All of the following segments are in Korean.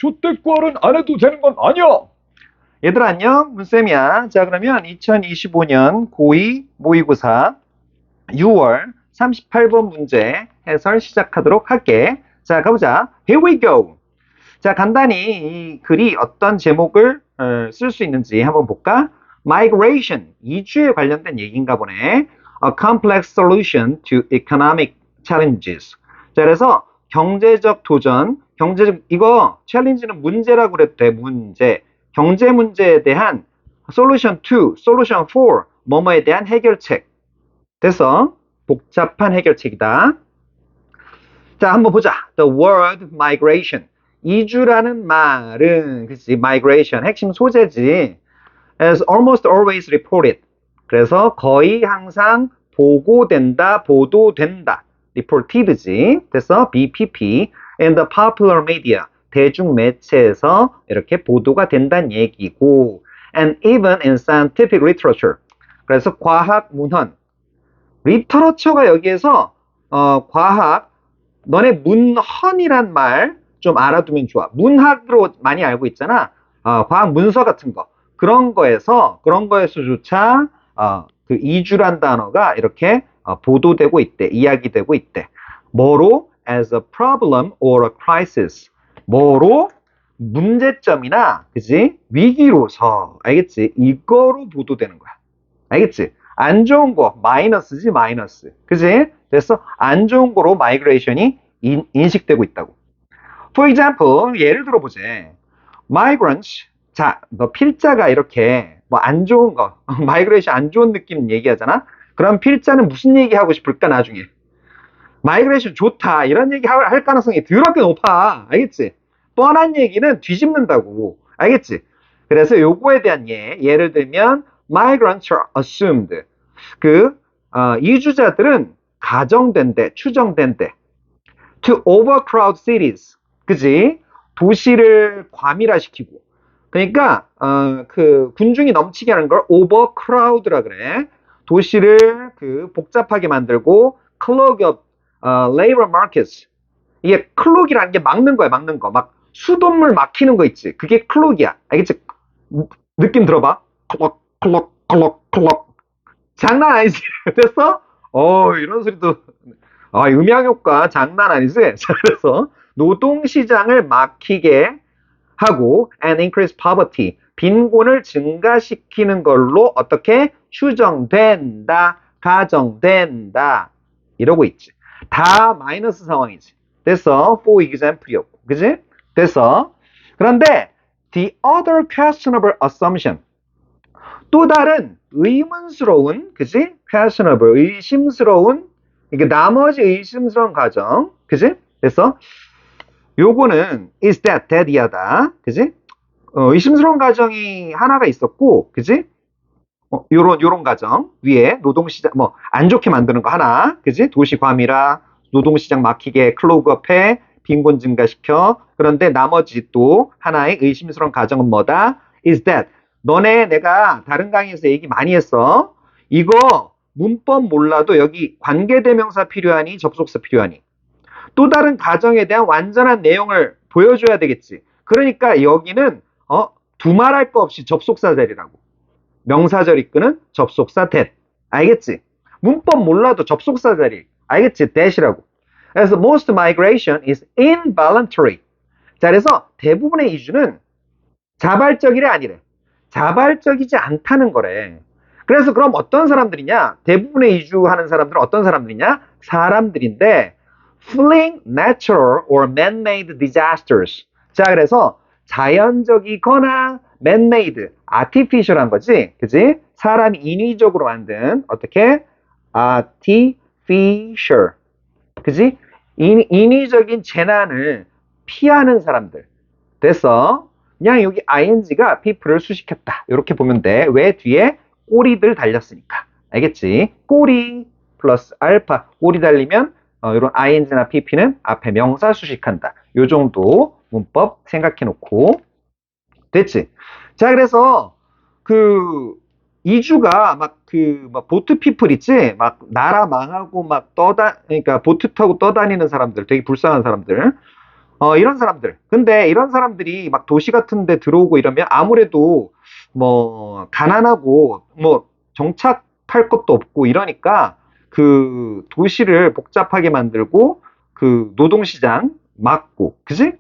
조태구할은 안 해도 되는 건 아니야. 얘들아 안녕, 문쌤이야. 자, 그러면 2025년 고2 모의고사 6월 38번 문제 해설 시작하도록 할게. 자, 가보자. Here we go. 자, 간단히 이 글이 어떤 제목을 쓸 수 있는지 한번 볼까? Migration, 이주에 관련된 얘기인가 보네. A complex solution to economic challenges. 자, 그래서 경제적 도전, 이거 챌린지는 문제라고 그래도 돼, 문제. 경제 문제에 대한 solution 2, solution 4, 뭐뭐에 대한 해결책. 돼서 복잡한 해결책이다. 자, 한번 보자. The word migration. 이주라는 말은, 그치, migration, 핵심 소재지. As almost always reported. 그래서 거의 항상 보고된다, 보도된다. reported지. 그래서 BPP. in the popular media. 대중매체에서 이렇게 보도가 된다는 얘기고. And even in scientific literature. 그래서 과학 문헌. 리터러처가 여기에서 과학, 너네 문헌이란 말 좀 알아두면 좋아. 문학으로 많이 알고 있잖아. 과학 문서 같은 거. 그런 거에서조차 그 이주란 단어가 이렇게 보도되고 있대. 이야기되고 있대. 뭐로? As a problem or a crisis. 뭐로? 문제점이나, 그지? 위기로서. 알겠지? 이거로 보도되는 거야. 알겠지? 안 좋은 거, 마이너스지, 마이너스. 그지? 그래서 안 좋은 거로 마이그레이션이 인식되고 있다고. For example, 예를 들어보자. Migrants. 자, 너 필자가 이렇게 뭐 안 좋은 거, 마이그레이션 안 좋은 느낌 얘기하잖아? 그럼 필자는 무슨 얘기하고 싶을까, 나중에? 마이그레이션 좋다. 이런 얘기 할 가능성이 더럽게 높아. 알겠지? 뻔한 얘기는 뒤집는다고. 알겠지? 그래서 요거에 대한 예를 들면, migrants are assumed. 이주자들은 가정된대, 추정된대. To overcrowd cities. 그지? 도시를 과밀화시키고. 그러니까, 군중이 넘치게 하는 걸 overcrowd라 그래. 도시를 복잡하게 만들고, clog up, labor markets. 이게 클록이라는 게 막는 거야, 막는 거. 막 수돗물 막히는 거 있지. 그게 클록이야. 알겠지? 느낌 들어봐. 클럭. 장난 아니지? 됐어? 이런 소리도. 음향 효과 장난 아니지? 자, 그래서 노동시장을 막히게 하고 and increase poverty. 빈곤을 증가시키는 걸로 어떻게 추정된다, 가정된다. 이러고 있지. 다 마이너스 상황이지. 됐어? for example이었고. 그지? 됐어? 그런데 the other questionable assumption. 또 다른 의문스러운, 그지? questionable, 의심스러운, 이게 나머지 의심스러운 가정, 그지? 그래서 요거는 is that이야다, 그지? 의심스러운 가정이 하나가 있었고, 그지? 요런 가정 위에 노동시장 뭐 안 좋게 만드는 거 하나, 그지? 도시 과밀화, 노동시장 막히게 클로그업해, 빈곤 증가시켜. 그런데 나머지 또 하나의 의심스러운 가정은 뭐다? is that. 너네 내가 다른 강의에서 얘기 많이 했어. 이거 문법 몰라도 여기 관계대명사 필요하니, 접속사 필요하니. 또 다른 가정에 대한 완전한 내용을 보여줘야 되겠지. 그러니까 여기는 두말할 거 없이 접속사 자리라고. 명사절 이끄는 접속사 that. 알겠지? 문법 몰라도 접속사 자리. 알겠지? that이라고. 그래서 most migration is involuntary. 자, 그래서 대부분의 이주는 자발적이래, 아니래? 자발적이지 않다는 거래. 그래서 그럼 어떤 사람들이냐? 대부분의 이주하는 사람들은 어떤 사람들이냐? 사람들인데 fleeing natural or man-made disasters. 자, 그래서 자연적이거나 man-made, artificial한 거지. 그지? 사람이 인위적으로 만든 어떻게? artificial. 그지? 인위적인 재난을 피하는 사람들. 됐어? 그냥 여기 ing가 people을 수식했다. 이렇게 보면 돼. 왜? 뒤에 꼬리들 달렸으니까. 알겠지? 꼬리 플러스 알파. 꼬리 달리면 이런 ing나 pp는 앞에 명사 수식한다. 요 정도 문법 생각해 놓고. 됐지? 자, 그래서 이주가 막 보트 피플 있지? 막 나라 망하고 막 그러니까 보트 타고 떠다니는 사람들, 되게 불쌍한 사람들. 이런 사람들. 근데 이런 사람들이 막 도시 같은 데 들어오고 이러면 아무래도 뭐 가난하고 뭐 정착할 것도 없고 이러니까 그 도시를 복잡하게 만들고 그 노동시장 막고, 그지?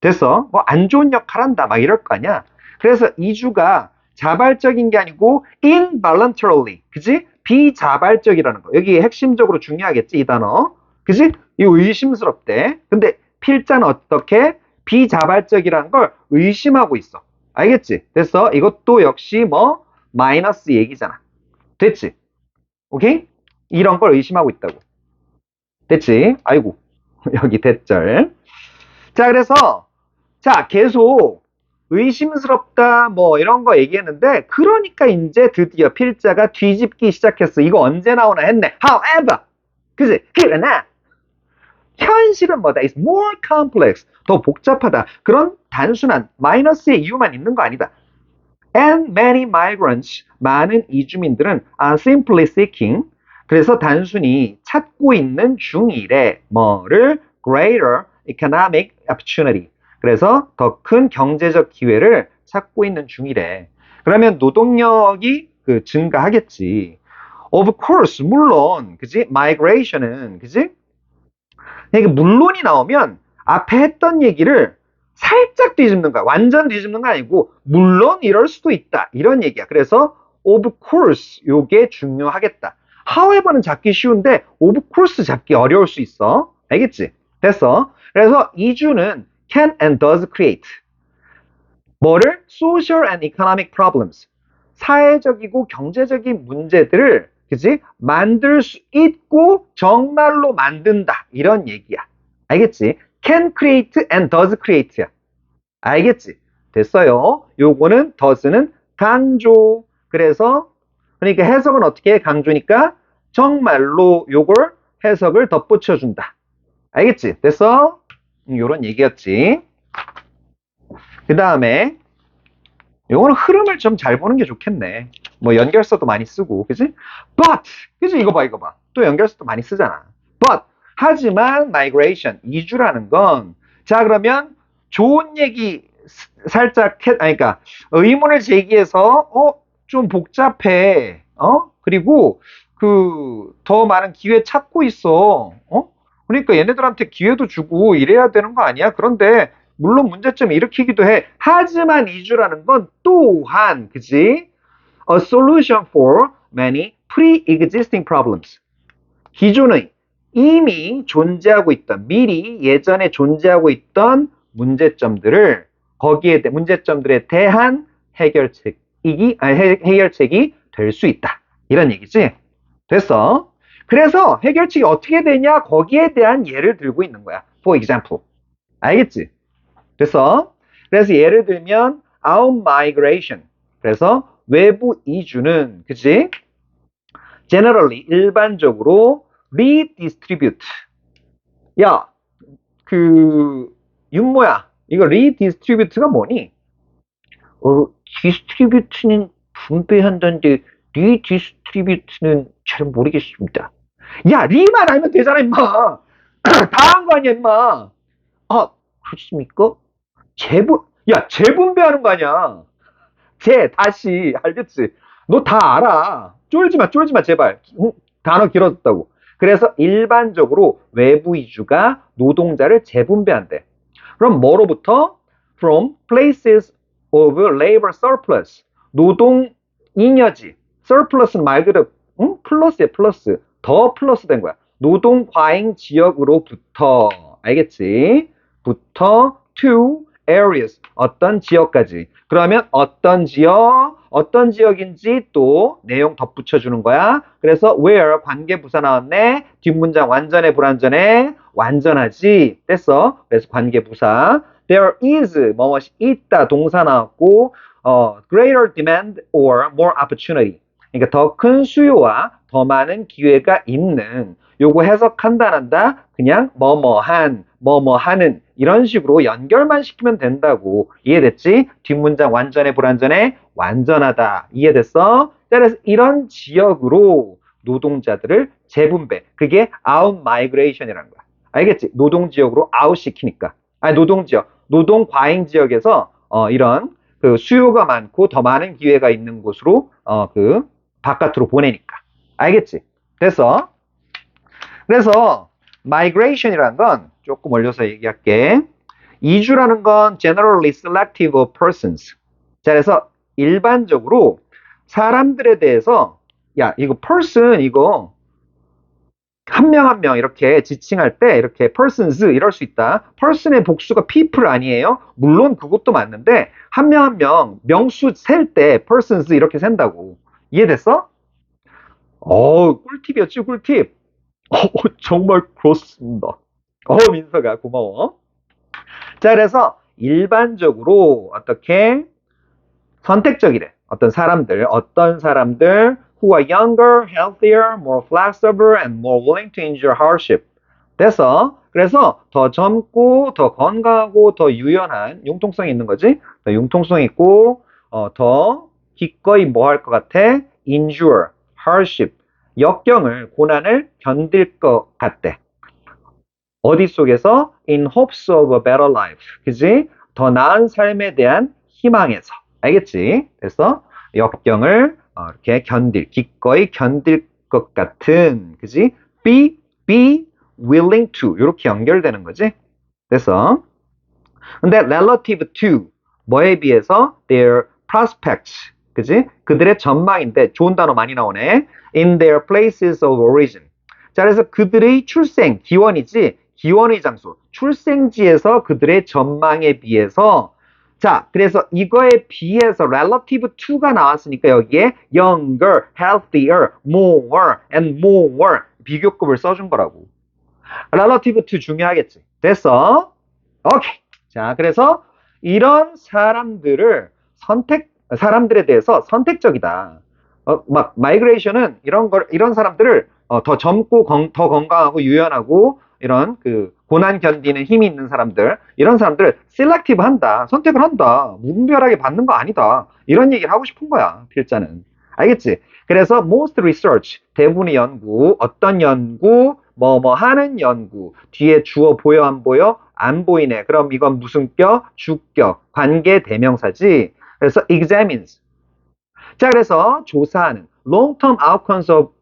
됐어. 뭐 안 좋은 역할 한다. 막 이럴 거 아니야. 그래서 이주가 자발적인 게 아니고 involuntarily. 그지? 비자발적이라는 거. 여기 핵심적으로 중요하겠지, 이 단어. 그지? 이 의심스럽대. 근데 필자는 어떻게? 비자발적이라는 걸 의심하고 있어. 알겠지? 됐어. 이것도 역시 뭐 마이너스 얘기잖아. 됐지? 오케이? 이런 걸 의심하고 있다고. 됐지? 아이고. 여기 대절. 자, 그래서 자, 계속 의심스럽다 뭐 이런 거 얘기했는데 그러니까 이제 드디어 필자가 뒤집기 시작했어. 이거 언제 나오나 했네. However, 그지? 그러나 현실은 뭐다? It's more complex. 더 복잡하다. 그런 단순한 마이너스의 이유만 있는 거 아니다. And many migrants, 많은 이주민들은 are simply seeking, 그래서 단순히 찾고 있는 중이래. 뭐를? Greater economic opportunity. 그래서 더 큰 경제적 기회를 찾고 있는 중이래. 그러면 노동력이 그 증가하겠지. Of course, 물론, 그지? migration은, 그지? 그러니까 물론이 나오면 앞에 했던 얘기를 살짝 뒤집는 거야. 완전 뒤집는 거 아니고 물론 이럴 수도 있다. 이런 얘기야. 그래서 of course 요게 중요하겠다. however는 잡기 쉬운데 of course 잡기 어려울 수 있어. 알겠지? 됐어. 그래서 이주는 can and does create. 뭐를? social and economic problems. 사회적이고 경제적인 문제들을 그지? 만들 수 있고 정말로 만든다. 이런 얘기야. 알겠지? can create and does create야. 알겠지? 됐어요. 요거는 does는 강조. 그래서 그러니까 해석은 어떻게 해? 강조니까 정말로 요걸 해석을 덧붙여 준다. 알겠지? 됐어? 요런 얘기였지. 그 다음에 요거는 흐름을 좀 잘 보는 게 좋겠네. 뭐 연결서도 많이 쓰고, 그지? But, 그지? 이거 봐, 이거 봐. 또 연결서도 많이 쓰잖아. But, 하지만 migration, 이주라는 건, 자 그러면 좋은 얘기 살짝 아니 그러니까 의문을 제기해서 좀 복잡해. 그리고 그 더 많은 기회 찾고 있어. 그러니까 얘네들한테 기회도 주고 이래야 되는 거 아니야? 그런데 물론 문제점 일으키기도 해. 하지만 이주라는 건 또한, 그지? A solution for many pre-existing problems. 기존의 이미 존재하고 있던, 미리 예전에 존재하고 있던 문제점들을 문제점들에 대한 해결책이 될 수 있다. 이런 얘기지. 됐어. 그래서 해결책이 어떻게 되냐? 거기에 대한 예를 들고 있는 거야. For example. 알겠지? 됐어. 그래서 예를 들면 out migration. 그래서 외부 이주는 그치? generally 일반적으로 redistribute. 야, 그 윤모야, 이거 redistribute가 뭐니? distribute는 분배한다는데 redistribute는 잘 모르겠습니다. 야, 리만 알면 되잖아, 임마. 다 한 거 아니야, 임마. 아, 그렇습니까? 재분배하는 거 아니야. 다시, 알겠지? 너 다 알아. 쫄지 마, 제발. 단어 길어졌다고. 그래서 일반적으로 외부 이주가 노동자를 재분배한대. 그럼 뭐로부터? From places of labor surplus. 노동 잉여지. surplus는 말 그대로, 플러스야, 플러스. 더 플러스 된 거야. 노동 과잉 지역으로부터. 알겠지? 부터 to areas. 어떤 지역까지. 그러면 어떤 지역인지 또 내용 덧붙여 주는 거야. 그래서 where 관계부사 나왔네. 뒷문장 완전해 불완전해? 완전하지. 됐어. 그래서 관계부사. There is 뭐뭇이 있다 동사 나왔고 greater demand or more opportunity. 그러니까 더 큰 수요와 더 많은 기회가 있는. 요거 해석한다 그냥 뭐뭐하는 이런 식으로 연결만 시키면 된다고. 이해됐지? 뒷문장 완전해 불완전해? 완전하다. 이해됐어? 그래서 이런 지역으로 노동자들을 재분배. 그게 out migration이라는 거야. 알겠지? 노동 지역으로 아웃 시키니까. 노동 지역, 노동 과잉 지역에서 이런 그 수요가 많고 더 많은 기회가 있는 곳으로 그 바깥으로 보내니까. 알겠지? 그래서 migration이라는 건 조금 올려서 얘기할게. 이주라는 건 generally selective of persons. 자, 그래서 일반적으로 사람들에 대해서 야, 이거 person 이거 한 명 한 명 이렇게 지칭할 때 이렇게 persons 이럴 수 있다. person의 복수가 people 아니에요? 물론 그것도 맞는데 한 명 한 명 명수 셀 때 persons 이렇게 센다고. 이해됐어? 꿀팁이었지, 꿀팁. 정말 그렇습니다. 민서가 고마워. 자, 그래서 일반적으로 어떻게 선택적이래. 어떤 사람들 who are younger, healthier, more flexible, and more willing to endure hardship. 그래서 더 젊고, 더 건강하고, 더 유연한, 융통성이 있는 거지. 더 융통성 있고, 더 기꺼이 뭐 할 것 같아? endure, hardship. 역경을, 고난을 견딜 것 같대. 어디 속에서? In hopes of a better life. 그지? 더 나은 삶에 대한 희망에서. 알겠지? 그래서 역경을 이렇게 기꺼이 견딜 것 같은, 그지? be willing to. 이렇게 연결되는 거지. 근데 relative to. 뭐에 비해서? Their prospects. 그지? 그들의 전망인데, 좋은 단어 많이 나오네. In their places of origin. 자, 그래서 그들의 출생, 기원의 장소, 출생지에서 그들의 전망에 비해서. 자, 그래서 이거에 비해서 relative to가 나왔으니까 여기에 younger, healthier, more, and more 비교급을 써준 거라고. relative to 중요하겠지. 됐어? 오케이. 자, 그래서 이런 사람들에 대해서 선택적이다. 막 마이그레이션은 이런 사람들을 더 젊고 더 건강하고 유연하고 이런 그 고난 견디는 힘이 있는 사람들, 이런 사람들을 셀렉티브 한다. 선택을 한다. 무분별하게 받는 거 아니다. 이런 얘기를 하고 싶은 거야, 필자는. 알겠지? 그래서 most research, 대부분의 연구, 어떤 연구, 뭐 하는 연구, 뒤에 주어 보여 안 보여? 안 보이네. 그럼 이건 무슨 격? 주격, 관계 대명사지. 그래서 examines. 자, 그래서 조사하는 long-term outcomes of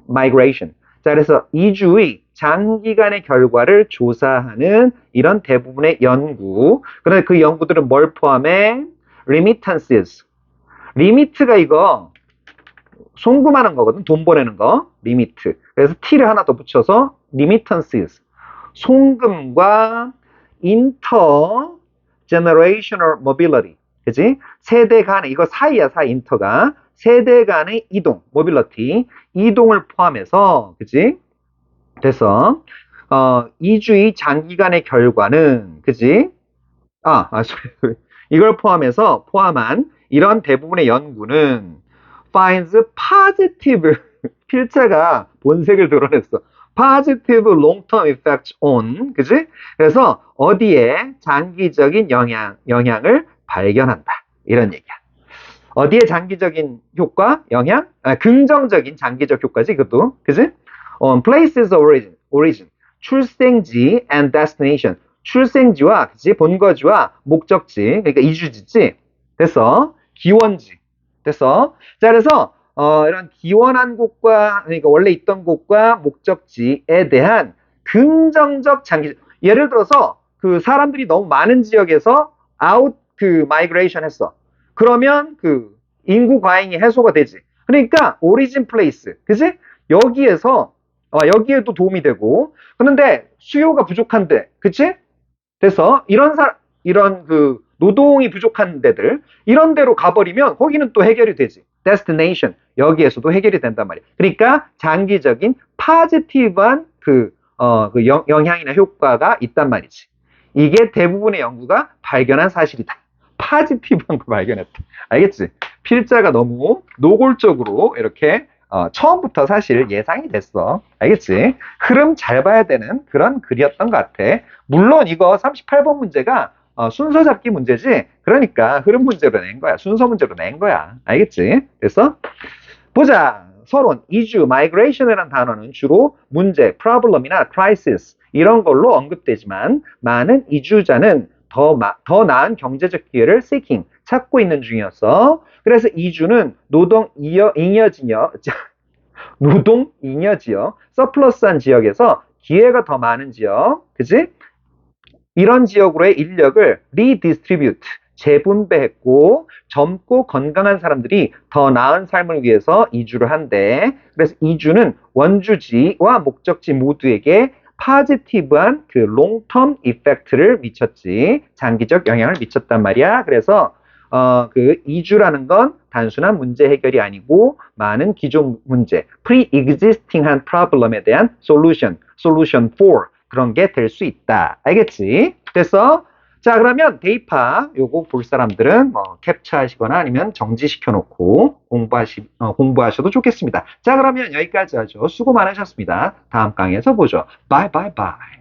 migration. 자, 그래서 이주의 장기간의 결과를 조사하는 이런 대부분의 연구. 그런데 그 연구들은 뭘 포함해? remittances. 리미트가 이거 송금하는 거거든. 돈 보내는 거. 리미트. 그래서 t를 하나 더 붙여서 remittances. 송금과 intergenerational mobility. 그지? 세대 간의, 이거 사이야, 인터가. 세대 간의 이동, mobility. 이동을 포함해서, 그지? 됐어. 이주의 장기간의 결과는, 그지? 이걸 포함한 이런 대부분의 연구는 finds positive, 필자가 본색을 드러냈어. positive long-term effects on, 그지? 그래서 어디에 장기적인 영향을 발견한다. 이런 얘기야. 어디에 장기적인 효과, 영향? 긍정적인 장기적 효과지, 그것도. 그지? On places of origin. 출생지 and destination. 출생지와, 그치? 본거지와 목적지. 그러니까 이주지지. 됐어? 기원지. 됐어? 자, 그래서, 이런 기원한 곳과, 그러니까 원래 있던 곳과 목적지에 대한 긍정적 예를 들어서, 그 사람들이 너무 많은 지역에서 마이그레이션 했어. 그러면 그 인구 과잉이 해소가 되지. 그러니까 오리진 플레이스, 그지? 여기에도 도움이 되고. 그런데 수요가 부족한데, 그치? 그래서 이런 그 노동이 부족한 데들, 이런 데로 가버리면 거기는 또 해결이 되지. destination, 여기에서도 해결이 된단 말이야. 그러니까 장기적인 파지티브한 그 영향이나 효과가 있단 말이지. 이게 대부분의 연구가 발견한 사실이다. 파지티브한 걸 발견했다. 알겠지? 필자가 너무 노골적으로 이렇게 처음부터 사실 예상이 됐어. 알겠지? 흐름 잘 봐야 되는 그런 글이었던 것 같아. 물론 이거 38번 문제가 순서 잡기 문제지. 그러니까 흐름 문제로 낸 거야. 순서 문제로 낸 거야. 알겠지? 그래서 보자. 서론, 이주, migration이라는 단어는 주로 문제, problem이나 crisis 이런 걸로 언급되지만 많은 이주자는 더 나은 경제적 기회를 seeking, 찾고 있는 중이었어. 그래서 이주는 노동 잉여 지역, 서플러스한 지역에서 기회가 더 많은 지역, 그지? 이런 지역으로의 인력을 리디스트리뷰트, 재분배했고 젊고 건강한 사람들이 더 나은 삶을 위해서 이주를 한대. 그래서 이주는 원주지와 목적지 모두에게 파지티브한 그 롱텀 이펙트를 미쳤지. 장기적 영향을 미쳤단 말이야. 그래서 그 이주라는 건 단순한 문제 해결이 아니고 많은 기존 문제, pre-existing한 problem에 대한 solution for 그런 게 될 수 있다. 알겠지? 그래서 자 그러면 대입하 요거 볼 사람들은 뭐 캡처하시거나 아니면 정지시켜 놓고 공부하셔도 좋겠습니다. 자 그러면 여기까지 하죠. 수고 많으셨습니다. 다음 강의에서 보죠. 바이 바이 바이.